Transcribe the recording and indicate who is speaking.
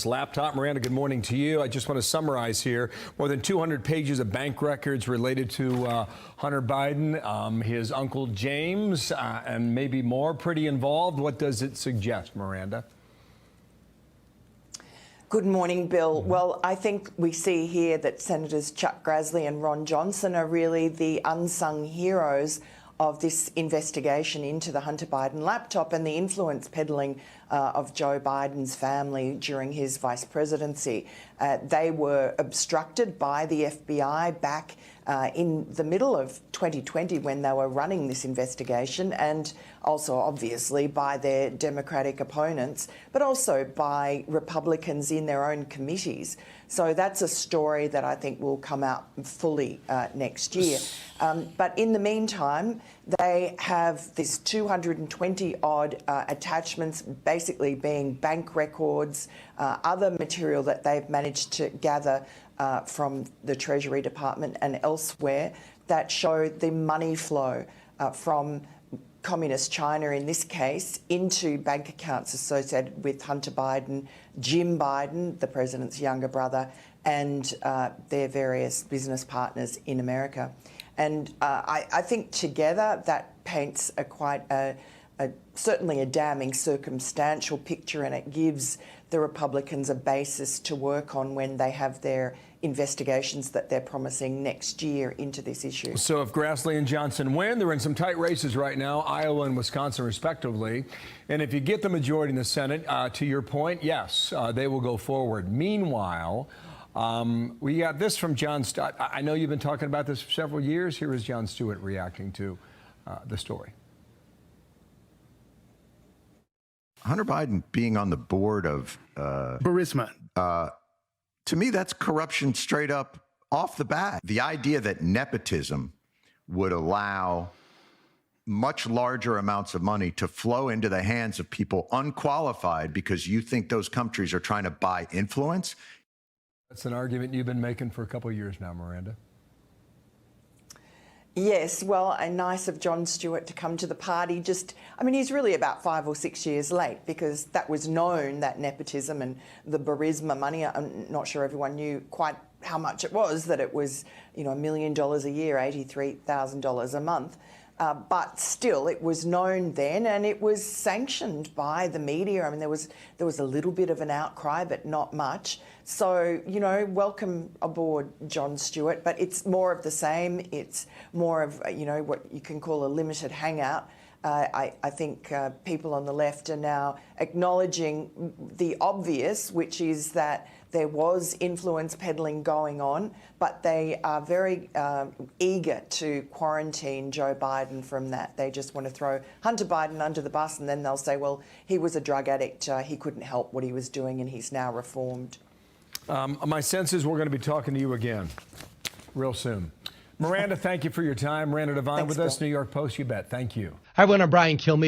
Speaker 1: Laptop. Miranda, good morning to you. I just want to summarize here. More than 200 pages of bank records related to Hunter Biden, his uncle James, and maybe more. Pretty involved. What does it suggest, Miranda?
Speaker 2: Good morning, Bill. Well, I think we see here that Senators Chuck Grassley and Ron Johnson are really the unsung heroes of this investigation into the Hunter Biden laptop and the influence peddling of Joe Biden's family during his vice presidency. They were obstructed by the FBI back in the middle of 2020 when they were running this investigation, and also obviously by their Democratic opponents, but also by Republicans in their own committees. So that's a story that I think will come out fully next year. But in the meantime, they have this 220-odd attachments, basically being bank records, other material that they've managed to gather from the Treasury Department and elsewhere that show the money flow from Communist China, in this case, into bank accounts associated with Hunter Biden, Jim Biden, the president's younger brother, and their various business partners in America. And I think together that paints certainly a damning circumstantial picture, and it gives the Republicans a basis to work on when they have their investigations that they're promising next year into this issue.
Speaker 1: So if Grassley and Johnson win, they're in some tight races right now, Iowa and Wisconsin respectively. And if you get the majority in the Senate, to your point, yes, they will go forward. Meanwhile, we got this from Jon Stewart. I know you've been talking about this for several years. Here is Jon Stewart reacting to the story.
Speaker 3: Hunter Biden being on the board of
Speaker 4: Burisma.
Speaker 3: To me, that's corruption straight up off the bat. The idea that nepotism would allow much larger amounts of money to flow into the hands of people unqualified because you think those countries are trying to buy influence.
Speaker 1: That's an argument you've been making for a couple of years now, Miranda.
Speaker 2: Yes, well, and nice of Jon Stewart to come to the party. He's really about 5 or 6 years late, because that was known, that nepotism and the Burisma money. I'm not sure everyone knew quite how much it was, that it was, $1 million a year, $83,000 a month. But still, it was known then, and it was sanctioned by the media. I mean, there was a little bit of an outcry, but not much. So, welcome aboard, Jon Stewart. But it's more of the same. It's more of, what you can call a limited hangout. I think people on the left are now acknowledging the obvious, which is that there was influence peddling going on, but they are very eager to quarantine Joe Biden from that. They just want to throw Hunter Biden under the bus, and then they'll say, well, he was a drug addict, he couldn't help what he was doing, and he's now reformed.
Speaker 1: My sense is we're going to be talking to you again real soon. Miranda, thank you for your time. Miranda Devine with us, New York Post, you bet. Thank you.
Speaker 5: Hi, everyone. I'm Brian Kilmeade.